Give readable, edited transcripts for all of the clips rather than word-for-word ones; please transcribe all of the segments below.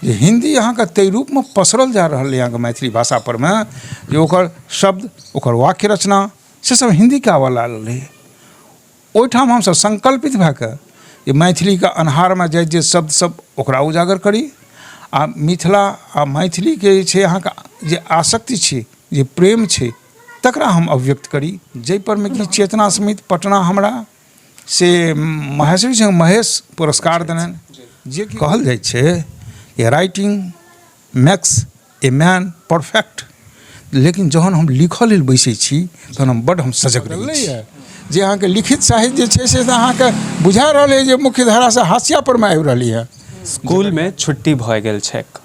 जे हिंदी यहाँ के तय रूप में पसरल जा रहा है यहाँ के मैथिली भाषा पर में जे ओकर शब्द ओकर वाक्य रचना से सब हिंदी के आवा लागल रहे। ओहिठाम हम सब संकल्पित भए के जे मैथिली के अन्हार में जाय जे शब्द सब ओकरा उजागर करी आ मिथिला आ मैथिली के जे यहाँ के जे आसक्ति छै जे प्रेम छै तकरा हम अभिव्यक्त करी। जै पर में कि चेतना समिति पटना हमरा से महेश्वरी सिंह महेश पुरस्कार देने जे कहल जाइ छै ये writing makes a man perfect. लेकिन जहन हम लिखऽ लेल बैसै छी तहन हम बड्ड सजग रहै छी जे अहाँके लिखित साहित्य जे छै से अहाँके बुझा रहल है जे मुख्य धारा से हास्या पर में आबि रहली है। स्कूल में छुट्टी भऽ गेल छैक।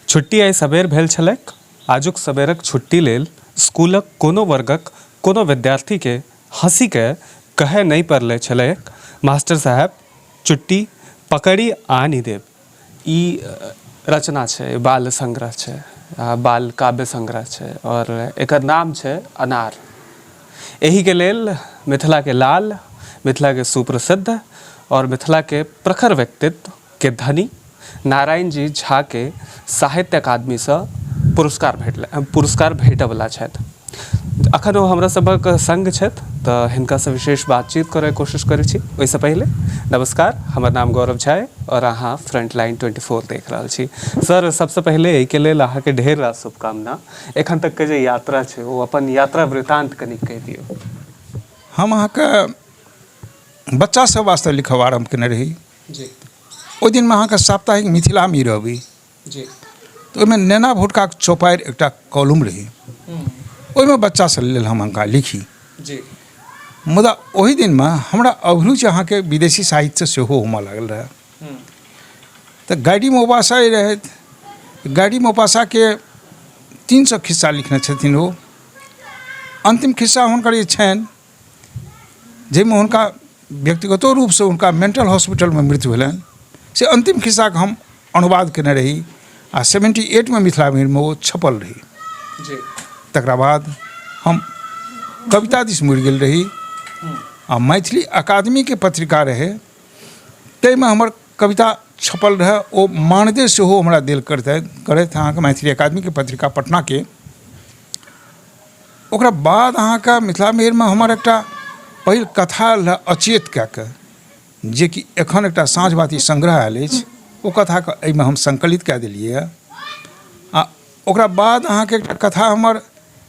छुट्टी आइ सबेर भेल छलैक। आजुक सबेरक छुट्टी लेल स्कूलक कोनो वर्गक कोनो विद्यार्थी के हंसी के कहे नहीं पड़ले छलैक मास्टर साहब छुट्टी पकड़ी आनी देव। ई रचना छै, बाल संग्रह छै, बाल काव्य संग्रह छै और एकर नाम छै अनार। एही के लेल मिथिला के लाल, मिथिला के सुप्रसिद्ध और मिथिला के प्रखर व्यक्तित्व के धनी नारायण जी झा के साहित्य अकादमी से पुरस्कार भेटयवला छथि। अखन ओ हमरा सभक संग छथि तऽ हिनका से विशेष बातचीत करे कोशिश करै छी। ओहिसँ पहले नमस्कार, हमर नाम गौरव झा है और अहाँ फ्रंटलाइन 24 देख रहल छी। सर, सबसे पहले एहिके लेल अहाँके ढेर रास शुभकामना। एखन तक के जे यात्रा छै ओ अपन यात्रा वृतांत कनिक कहि दियौ। हम अहाँके बच्चा सब वास्ते लिखब आरम्भ केने रही जी। ओहि दिन में अहाँके साप्ताहिक मिथिला में रहबी जी। तो ओहिमे नैना भुटका चौपाइर एकटा कॉलम रही, ओहिमे बच्चा सब लेल हम अहाँका लिखी जी। मुदा ओहि दिन में हमरा अभिरुचि अहाँके विदेशी साहित्य से सेहो होमऽ लागल रहे। तो गाइडी मौपासा रहैत, गाइडी मौपासा के 300 खिस्सा लिखने छथिन ओ। अंतिम खिस्सा हुनकर जे छनि जाहिमे हुनका व्यक्तिगतो रूप से हुनका मेंटल हॉस्पिटल में मृत्यु भेलनि, से अंतिम खिस्सा के हम अनुवाद केने रही आ 78 में मिथिला में वो छपल रही जी। तकरा बाद हम कविता दिस मुड़ि गेल रही आ मैथिली अकादमी के पत्रिका रहे ताहिमे हमर कविता छपल रहे। ओ मानदेय सेहो हमरा देल करैत अहाँके मैथिली अकादमी के पत्रिका पटना के। ओकरा बाद अहाँके मिथिला में हमर एकटा पहिल कथा रहै अचेत कए के, जे कि एखन एकटा साँझ बाती संग्रह आयल अछि। ओ कथाके एहिमे हम संकलित कए देलियै आ ओकरा बाद अहाँके एकटा कथा हमर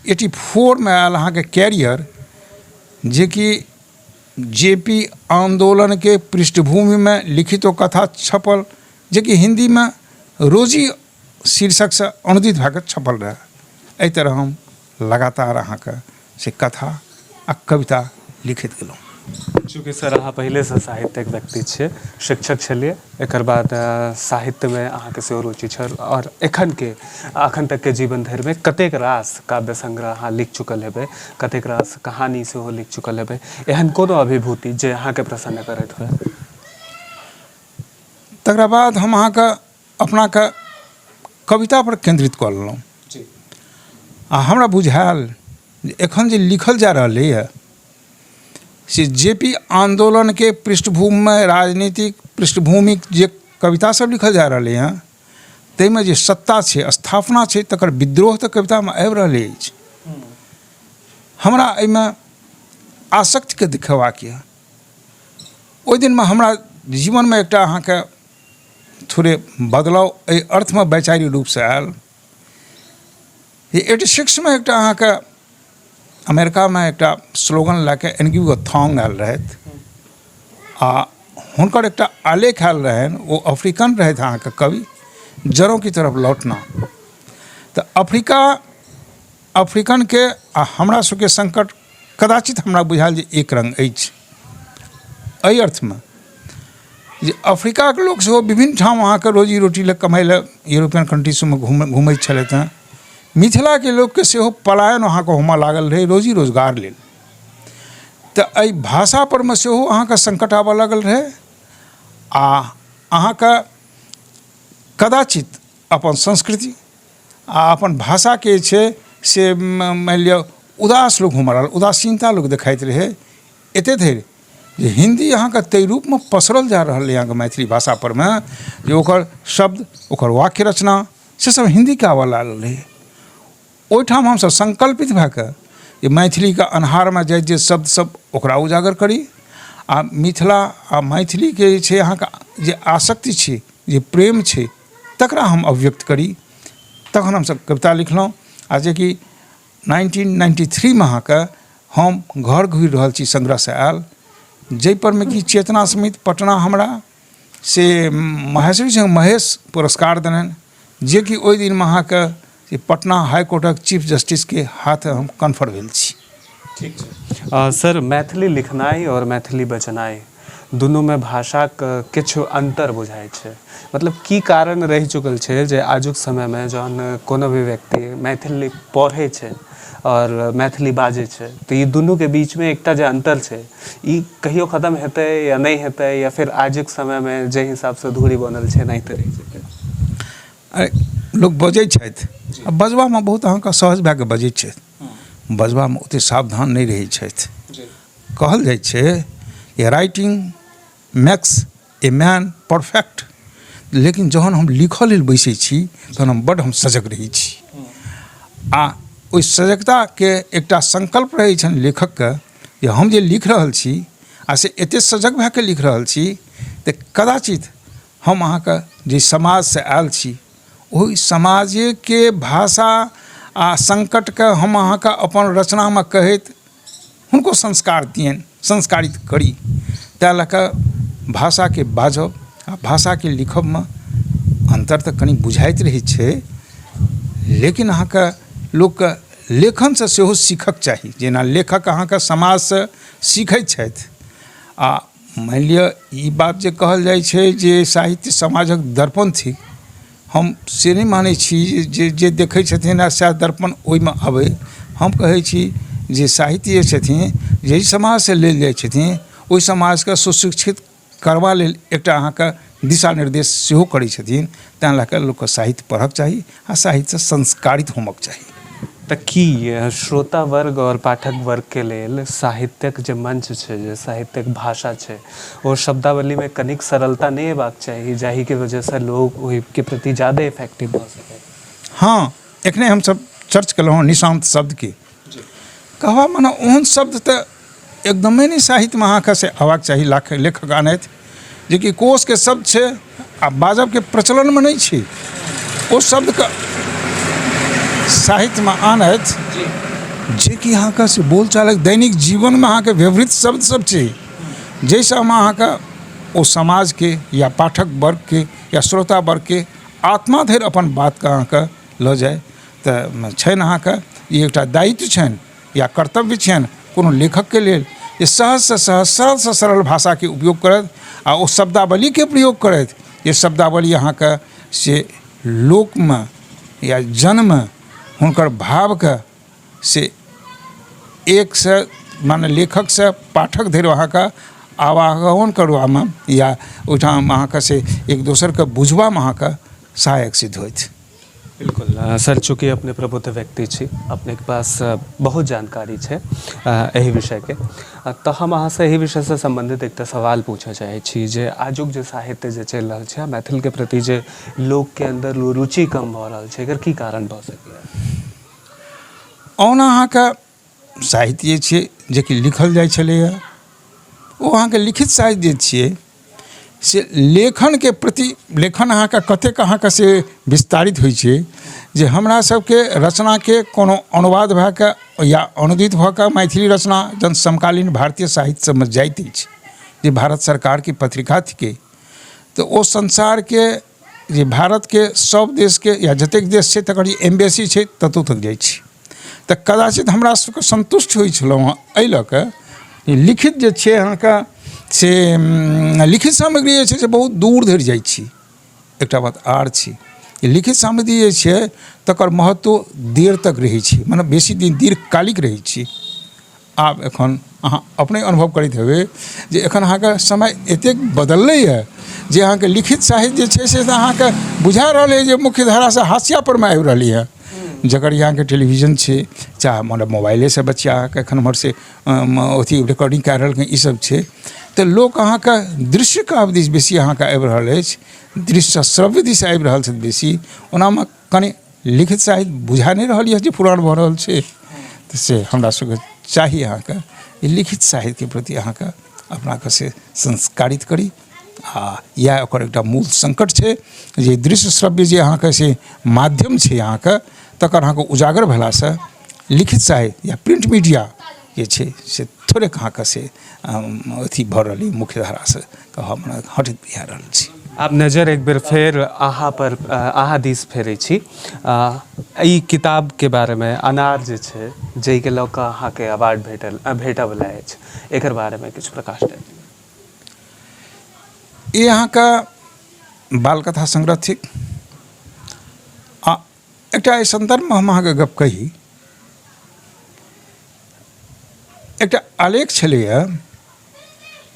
84 में आयल अहाँके कैरियर, जे कि जेपी आंदोलन के पृष्ठभूमि में लिखित ओ कथा छपल, जे कि हिंदी में रोजी शीर्षक से अनुदित भए कऽ छपल रहे। एहि तरह हम लगातार अहाँके से कथा आ कविता लिखित गेलहुँ। चूँकि सर अहाँ पहले से साहित्यिक व्यक्ति छियै, शिक्षक छलियै, एकर बाद साहित्य में अहाँके सेहो रुचि छल और अखन तक के जीवन धरि में कतेक रास काव्य संग्रह अहाँ लिख चुकल हेबै, कतेक रास कहानी सेहो लिख चुकल हेबै। एहन कोनो अभिभूति जे अहाँके प्रसन्न करैत हुए? तकरा बाद हम अहाँके अपनाके कविता पर केंद्रित कऽ लेलहुँ आ हमरा बुझायल जे एखन जे लिखल जा रहलैए से जेपी आंदोलन के पृष्ठभूमि में राजनीतिक पृष्ठभूमि जे कविता सब लिखल जा रहलै हैं ताहिमे जे सत्ता छै, स्थापना छै, तकर विद्रोह तऽ कविता में आबि रहल अछि। हमरा एहिमे आसक्तिके दिखेबाक यऽ। ओहि दिन में हमरा जीवन में एकटा अहाँके थोड़े बदलाव एहि अर्थ में वैचारिक रूप से आयल। 86 में एकटा अहाँके अमेरिका में एकटा स्लोगन लैके एनग्यू थॉन्ग आयल रहथि आ हुनकर एकटा आलेख आयल रहनि। वो अफ्रीकन रहथि अहाँके कवि, जड़ों की तरफ लौटना। तो अफ्रीकन के आ हमरा सबके संकट कदाचित हमरा बुझायल जे एक रंग अछि। एहि अर्थ में जे अफ्रीका के लोग सेहो विभिन्न ठाम अहाँके रोजी रोटी ले कमाइ ले यूरोपियन कंट्रीज में घूमैत छलथि हैं। मिथिला के लोग के सेहो पलायन अहाँके होमऽ लागल रहे रोजी रोजगार लेल। तो एहि भाषा पर में सेहो अहाँके संकट आबऽ लागल रहे आ अहाँके कदाचित अपन संस्कृति आ अपन भाषा के छै से मानि लिअ उदास लोग होमऽ लागल, उदासीनता लोग देखाइत रहे। एते धरि जे हिंदी अहाँके ताहि रूपमे पसरल जा रहल अइ अहाँके मैथिली भाषा परमे जे ओकर शब्द ओकर वाक्य रचना से सब हिंदीके आबऽ लागल रहै। ओहिठाम हमसब संकल्पित भऽ कऽ जे मैथिलीके अन्हारमे जाइत जे शब्द सब ओकरा उजागर करी आ मिथिला आ मैथिलीके जे छै अहाँके जे आसक्ति छै जे प्रेम छै तकरा हम अभिव्यक्त करी। तखन हमसब कविता लिखलहुँ आ जेकि 1993 में अहाँके हम घर घुरि रहल छी संग्रह से आयल, जाहिपर में कि चेतना समित पटना हमरा से महेश्वरी सिंह महेश पुरस्कार देलनि, जे कि ओहि दिन में अहाँके से पटना हाई कोर्टक चीफ जस्टिस के हाथ हम कन्फर भेल छी। ठीक छै सर, मैथिली लिखनाइ और मैथिली बजनाइ दुनू में भाषाक किछु अंतर बुझाइ छै, मतलब की कारण रहि चुकल छै जे आजुक समय में जहन कोनो भी व्यक्ति मैथिली पढ़ै छै और मैथिली बाजै छै तो ये दुनू के बीच में एकटा जे अंतर छै ई कहियो खत्म हेतै या नहीं हेतै, या फिर आजुक समय में जे हिसाब से दूरी बनल छै नहीं रहि जेतै? अरे लोग बजै छथि आ बजबामे बहुत अहाँके सहज भए कऽ बजै छथि, बजबामे ओतेक सावधान नहीं रहै छथि। कहल जाइ छै ये writing makes a man perfect, लेकिन जहन हम लिखऽ लेल बैसै छी तहन हम सजग रहै छी आ ओहि सजगताके एकटा संकल्प रहै छनि लेखकके जे हम जे लिख रहल छी आ से एतेक सजग भए कऽ लिख रहल छी तऽ कदाचित हम अहाँके जे समाज से आयल छी ओहि समाजेके भाषा आ संकटके हम अहाँके अपन रचनामे कहैत हुनको संस्कार दियनि, संस्कारित करी। तैँ लऽ कऽ भाषाके बाजब आ भाषाके लिखबमे अन्तर तऽ कनि बुझाइत रहै छै, लेकिन अहाँके लोकके लेखनसँ सेहो सीखक चाही। जेना लेखक अहाँके समाजसँ सीखैत छथि आ मानि लिअ ई बात जे कहल जाइ छै जे साहित्य समाजक दर्पण थिक, हम से नहीं मानै छी जे देखै छथिन आ सएह दर्पण ओहिमे अबै। हम कहै छी जे साहित्य जे छथिन जाहि समाजसँ लेल जाइ छथिन ओहि समाजके सुशिक्षित करबा लेल एकटा अहाँके दिशा निर्देश सेहो करै छथिन। तैँ लऽ कऽ लोकके साहित्य पढ़क चाही आ साहित्यसँ संस्कारित होमक चाही। तऽ की श्रोता वर्ग और पाठक वर्ग के लेल साहित्यक जे मंच छै, जे साहित्यक भाषा छै, और शब्दावली में कनिक सरलता नहीं हेबाक चाही जाहि के वजह से लोग ओहिके प्रति ज़्यादा इफेक्टिव भऽ सकै? हाँ, एखने हमसब चर्च केलहुँ निशांत शब्दके कहबा मने ओहन शब्द तऽ एकदमे नहीं साहित्यमे अहाँके से अयबाक चाही। लेखक आनैत जेकि कोशके शब्द छै आ बाजबके प्रचलनमे नहीं छै, ओ शब्दके साहित्यमे आनैत जेकि अहाँके से बोलचालक दैनिक जीवनमे अहाँके व्यवहृत शब्द सब छै, जाहिसँ अहाँके ओ समाजके या पाठक वर्गके या श्रोता वर्गके आत्मा धरि अपन बातके अहाँके लऽ जाय। तऽ छनि अहाँके ई एकटा दायित्व छनि या कर्तव्य छनि कोनो लेखकके लेल जे सहजसँ सहज सरलसँ सरल भाषाके उपयोग करथि आ ओ शब्दावलीके प्रयोग करथि जे शब्दावली अहाँके से लोकमे या जनमे हुनकर भावके से एक से माने लेखक से पाठक धरि अहाँके आवाहन करबामे या ओहिठाम अहाँके से एक दोसरके बुझबामे अहाँके सहायक सिद्ध होइत। बिल्कुल सर, चूँकि अपने प्रबुद्ध व्यक्ति छी, अपने के पास बहुत जानकारी छै एहि विषय के, तो हम अहाँ से एहि विषय से संबंधित एकटा सवाल पूछऽ चाहै छी जे आजुक जे साहित्य जे चलि रहल छै मैथिल के प्रति जे लोक के अंदर रुचि कम भऽ रहल छै, एकर की कारण भऽ सकैए? ओना अहाँके साहित्य छै जेकि लिखल जाइ छलैए ओ अहाँके लिखित साहित्य जे छियै से लेखनके प्रति लेखन अहाँके कतेक अहाँके से विस्तारित होइ छै जे हमरा सबके रचनाके कोनो अनुवाद भऽ कऽ या अनुदित भऽ कऽ मैथिली रचना जन समकालीन भारतीय साहित्य सबमे जाइत अछि जे भारत सरकारके पत्रिका थिकै, तऽ ओ संसारके जे भारतके सब देशके या जतेक देश छै तकर जे एम्बेसी छै ततहु तक जाइ छै। तऽ कदाचित हमरा सबके संतुष्ट होइ छलहुँ हँ एहि लऽ कऽ लिखित जे छै अहाँके से लिखित सामग्री जे छै से बहुत दूर धरि जाइ छी। एकटा बात आर छै लिखित सामग्री जे छै तकर महत्व देर तक रहै छै, मतलब बेसी दिन दीर्घकालिक रहै छै। आब एखन अहाँ अपने अनुभव करैत हेबै जे एखन अहाँके समय एतेक बदललैए जे अहाँके लिखित साहित्य जे छै से अहाँके बुझा रहल अइ जे मुख्य धारासँ हास्यापरमे आबि रहलै हँ। जकर अहाँके टेलीविजन छै चाहे मतलब मोबाइलेसँ बच्चा अहाँके एखन एम्हर से अथी रिकॉर्डिंग कए रहल ई सब छै, तो लोक अहाँके दृश्य काव्य दिस बेसी अहाँके आबि रहल अछि, दृश्य श्रव्य दिस आबि रहल छथि बेसी। ओनामे कनि लिखित साहित्य बुझा नहि रहल यऽ जे पुरान भऽ रहल छै, तऽ से हमरा सबके चाही अहाँके ई लिखित साहित्यके प्रति अहाँके अपनाके से संस्कारित करी। आ इएह ओकर एकटा मूल संकट छै जे दृश्य श्रव्य जे अहाँके से माध्यम छै अहाँके, तकर अहाँके उजागर भेलासँ लिखित साहित्य या प्रिंट मीडिया जे छै से थोड़े अहाँके से अथी भऽ रहल अइ, मुख्य धारासँ हमरा हटैत बुझा रहल छी। आप नज़र एक बेर फेर अहाँ दिस फेरै छी। ई किताब के बारे में अनार जे छै जाहिके लऽ कऽ अहाँके अवार्ड भेटऽवला अछि, एकर बारे में किछु प्रकाश डालि। ई अहाँके बाल कथा संग्रह थिक। आ एकटा एहि संदर्भमे हम अहाँके गप कही, एकटा आलेख छलैए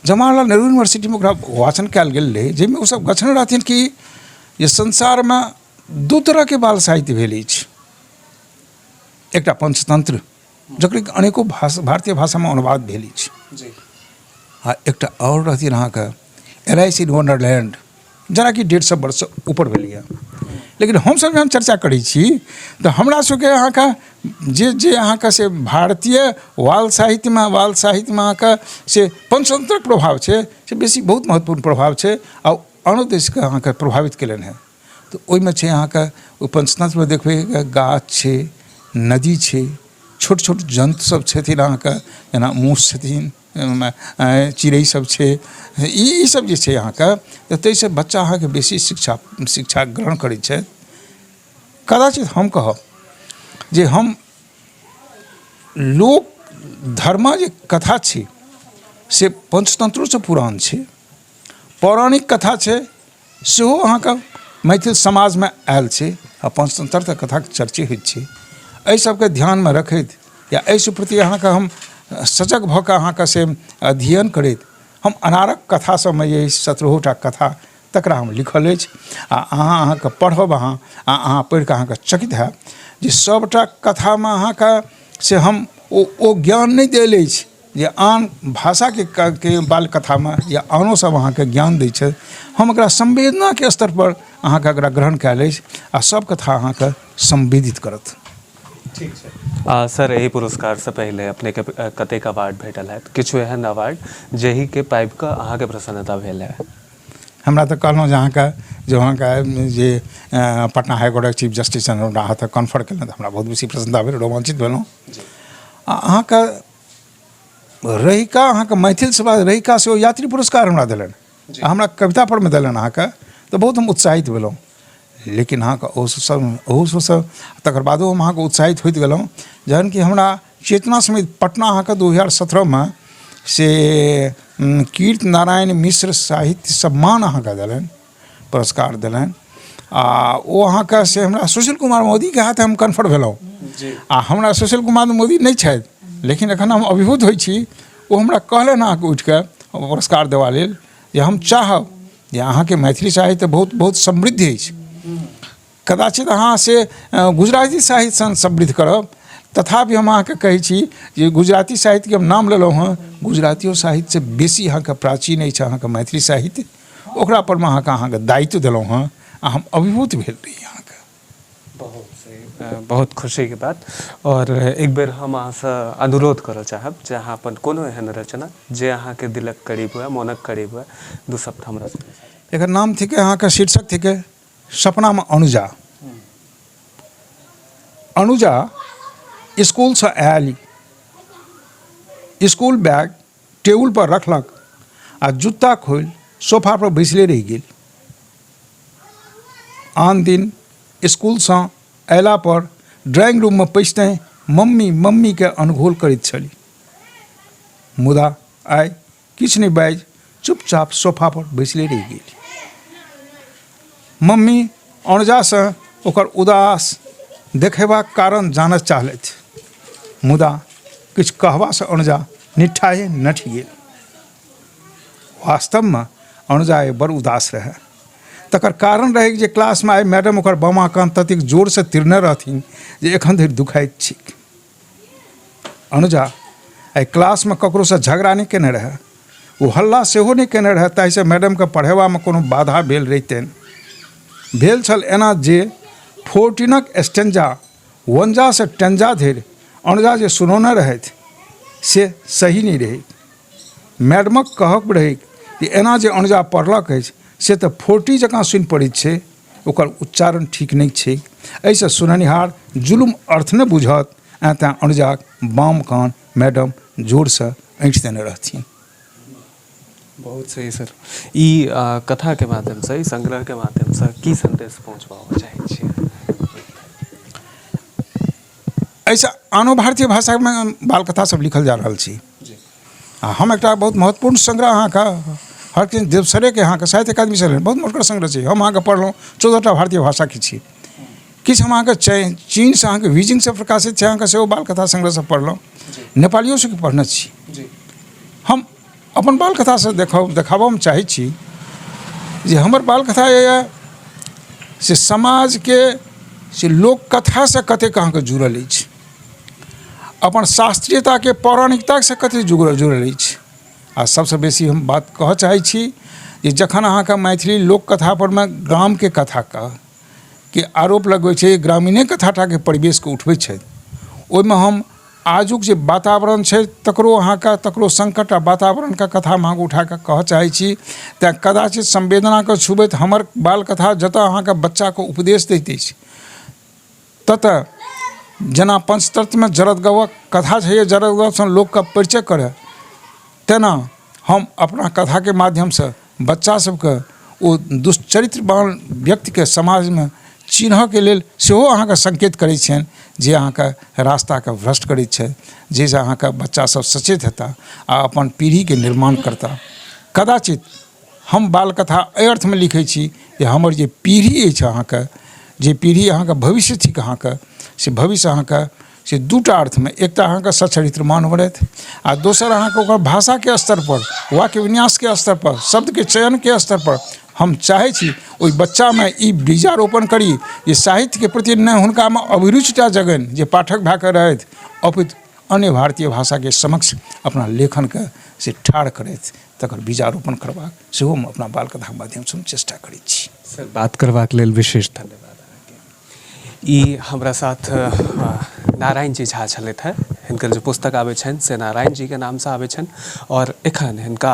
जवाहरलाल नेहरू यूनिवर्सिटीमे ओकरा वाचन कयल गेल रहै, जाहिमे ओसभ गछने रहथिन कि जे संसारमे दू तरहके बाल साहित्य भेल अछि। एकटा पंचतंत्र जकर अनेको भारतीय भाषामे अनुवाद भेल अछि, आ एकटा आओर रहथिन अहाँके एलाइस इन वंडरलैंड, जेनाकि 150 वर्षसँ ऊपर भेलैए। लेकिन हमसभ जहन चर्चा करै छी तऽ हमरा सबके अहाँके जे अहाँके से भारतीय बाल साहित्यमे अहाँके से पंचतंत्रक प्रभाव छै से बेसी बहुत महत्वपूर्ण प्रभाव छै, आ आनो देशके अहाँके प्रभावित केलनि हेँ। तऽ ओहिमे छै अहाँके ओ पंचतंत्रमे देखबै गाछ छै, नदी छै, छोट छोट जन्तु सब छथिन अहाँके, जेना मूस छथिन, चिड़ै सब छै, ई सब जे छै अहाँके, तऽ ताहिसँ बच्चा अहाँके बेसी शिक्षा ग्रहण करै छै। कदाचित हम कहब जे हम लोक धर्म जे कथा छै से पंचतंत्रोसँ पुरान छै, पौराणिक कथा छै सेहो अहाँके मैथिल समाजमे आयल छै, आ पंचतंत्र कथाके चर्चे होइत छै। एहि सबके ध्यानमे रखैत या एहि प्रति अहाँके हम सजग भऽ कऽ अहाँके से अध्ययन करैत हम अनारक कथा सबमे जे 17टा कथा तकरा हम लिखल अछि, आ अहाँके पढ़ब अहाँ पढ़ि कऽ अहाँके चकित हैब जे सबटा कथामे अहाँके से हम ओ ज्ञान नहि देल अछि जे आन भाषाके बाल कथामे या आनो सब अहाँके ज्ञान दै छै। हम एकरा संवेदनाके स्तर पर अहाँके एकरा ग्रहण कयल अछि, आ सब कथा अहाँके संवेदित करत। ठीक छै सर, एहि पुरस्कारसँ पहिले अपनेके कतेक अवार्ड भेटल हैत? किछु एहन अवार्ड जाहिके पाबि कऽ अहाँके प्रसन्नता भेल है? हमरा तऽ कहलहुँ जे अहाँके जे पटना हाईकोर्टक चीफ जस्टिस हमरा हाथ कन्फर केलनि तऽ हमरा बहुत बेसी प्रसन्नता भेल, रोमांचित भेलहुँ। आ अहाँके रहिका अहाँके मैथिल सभा रहिका सेहो यात्री पुरस्कार हमरा देलनि, हमरा कविता परमे देलनि अहाँके, तऽ बहुत हम उत्साहित भेलहुँ। लेकिन अहाँके ओहोसँ तकर बादो हम अहाँके उत्साहित होइत गेलहुँ जहन कि हमरा चेतना समिति पटना अहाँके 2017 से कीर्ति नारायण मिश्र साहित्य सम्मान अहाँके देलनि, पुरस्कार देलनि। आ ओ अहाँके से हमरा सुशील कुमार मोदीके हाथे हम कन्फर भेलहुँ। आ हमरा सुशील कुमार मोदी नहि छथि, लेकिन एखन हम अभिभूत होइ छी। ओ हमरा कहलनि अहाँके उठि कऽ पुरस्कार देबा लेल जे हम चाहब जे अहाँके मैथिली साहित्य बहुत बहुत समृद्ध अछि, कदाचित अहाँ से गुजराती साहित्यसँ समृद्ध करब। तथापि हम अहाँके कहै छी जे गुजराती साहित्यके हम नाम लेलहुँ हँ, गुजरातियो साहित्यसँ बेसी अहाँके प्राचीन अछि अहाँके मैथिली साहित्य, ओकरा परमे अहाँके दायित्व देलहुँ हँ, आ हम अभिभूत भेल रही अहाँके। बहुत सही, बहुत खुशीके बात। और एक बेर हम अहाँसँ अनुरोध करऽ चाहब जे अहाँ अपन कोनो एहन रचना जे अहाँके दिलक करीब हुए, मोनक करीब हुए, 2 शब्द हमरा सुना। एकर नाम थिके अहाँके शीर्षक थिके सपनामे अनुजा। अनुजा स्कूलसँ आयल, स्कूल बैग टेबुल पर रखलक आ जूता खोलि सोफा पर बैसले रहि गेल। आन दिन स्कूलसँ अयला पर ड्राइंग रूममे पैसिते मम्मी मम्मीके अनघोल करैत छली, मुदा आइ किछु नहि बाजि चुपचाप सोफा पर बैसले रहि गेल। मम्मी अनुजासँ ओकर उदास देखेबाक कारण जानऽ चाहलथि, मुदा किछु कहबासँ अनुजा निठाहे नठि गेल। वास्तवमे अनुजा बड़ उदास रहै। तकर कारण रहै जे क्लासमे आइ मैडम ओकर बामा कान ततेक जोरसँ तिरने रहथिन जे एखन धरि दुखाइत छैक। अनुजा आइ क्लासमे ककरोसँ झगड़ा नहि केने रहै, ओ हल्ला सेहो नहि केने रहै, ताहिसँ मैडमके पढ़ेबामे कोनो बाधा भेल रहितनि। भेल छल एना जे 14 स्टेंजा 51 से टेंजा धरि अनजा जे सुनौने रहथि से सही नहि रहै। मैडमक कहब रहै कि एना जे अनजा पढ़लक अछि से तऽ 40 जकाँ सुनि पड़ैत छै, ओकर उच्चारण ठीक नहि छै। एहिसँ सुननिहार जुलुम अर्थ नहि बुझत, तेँ अनजाक बाम कान मैडम जोरसँ ऐंठि देने रहथिन। बहुत सही सर। ई कथा के माध्यम से, ई संग्रह के माध्यम से की संदेश पहुंचबाबऽ चाहै छियै? एहिसँ आनो भारतीय भाषामे बाल कथा सब लिखल जा रहल छी। हम एकटा बहुत महत्वपूर्ण संग्रह अहाँके हरकृष्ण देवसरेके अहाँके साहित्य अकादमी से बहुत मोटगर संग्रह छै, हम अहाँके पढ़लहुँ। 14टा भारतीय भाषाके छी। किछु हम अहाँके चीनसँ अहाँके बीजिंगसँ प्रकाशित छै अहाँके सेहो बाल कथा संग्रह सब पढ़लहुँ। नेपालियो से पढ़ने छी। हम अपन बाल कथासँ देखाबऽमे चाहै छी जे हमर बाल कथा यऽ से समाजके से लोक कथासँ कतेक अहाँके जुड़ल अछि, अपन शास्त्रीयताके पौराणिकतासँ कतेक जुड़ल अछि। आ सबसँ बेसी हम बात कहऽ चाहै छी जे जखन अहाँके मैथिली लोक कथापरमे ग्रामके कथाके आरोप लगबै छै, ग्रामीणे कथाटाके परिवेशके उठबै छथि, ओहिमे हम आजुक जे वातावरण छै तकरो अहाँके तकरो संकट आ वातावरणके कथा हम अहाँके उठाकऽ कहऽ चाहै छी। तेँ कदाचित संवेदनाके छुबैत हमर बाल कथा जतऽ अहाँके बच्चाके उपदेश दैत अछि, ततऽ जेना पंचतत्वमे जरदगवक कथा छै, जरदगवसँ लोकके परिचय करय, तेना हम अपना कथाके माध्यमसँ बच्चा सबके ओ दुश्चरित्रवान व्यक्तिके समाजमे चिन्हऽके लेल सेहो अहाँके संकेत करै छियनि जे अहाँके रास्ताके भ्रष्ट करैत छै, जाहिसँ अहाँके बच्चा सब सचेत हेताह आ अपन पीढ़ीके निर्माण करताह। कदाचित हम बाल कथा एहि अर्थमे लिखै छी जे हमर जे पीढ़ी अछि अहाँके, जे पीढ़ी अहाँके भविष्य थिक अहाँके, से भविष्य अहाँके से दूटा अर्थमे, एकटा अहाँके सचरित्रवान बनथि आ दोसर अहाँके ओकर भाषाके स्तर पर, वाक्य विन्यासके स्तर पर, शब्दके चयनके स्तर पर हम चाहै छी ओहि बच्चामे ई बीजारोपण करी जे साहित्यके प्रति नहि हुनकामे अभिरुचिता जगनि जे पाठक भऽ कऽ रहथि, अपितु अन्य भारतीय भाषाके समक्ष अपना लेखनके से ठाढ़ करथि, तकर बीजारोपण करबाक सेहो हम अपना बाल कथाके माध्यमसँ हम चेष्टा करै छी। सर, बात करबाक लेल विशेष धन्यवाद। ई हमरा साथ नारायण जी झा छलथि हैं। हिनकर जे पुस्तक आबै छनि से नारायण जी के नामसँ आबै छनि और एखन हिनका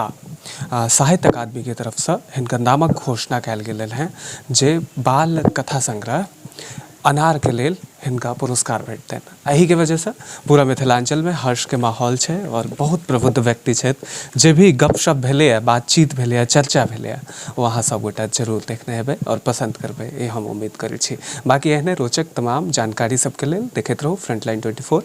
साहित्य अकादमी के तरफसँ हिनकर नामक घोषणा कयल गेल हैं जे बाल कथा संग्रह अनार के लेल हिनका पुरस्कार भेटतनि। एही के वजह से पूरा मिथिलांचल में हर्ष के माहौल छै और बहुत प्रबुद्ध व्यक्ति छथि। जे भी गपशप भेलैए, बातचीत भेलैए, चर्चा भेलैए, ओ अहाँ सबगोटा जरूर देखने हेबै और पसंद करबै, ये हम उम्मीद करै छी। बाकी एहने रोचक तमाम जानकारी सबके लेल देखैत रहू फ्रंटलाइन 24।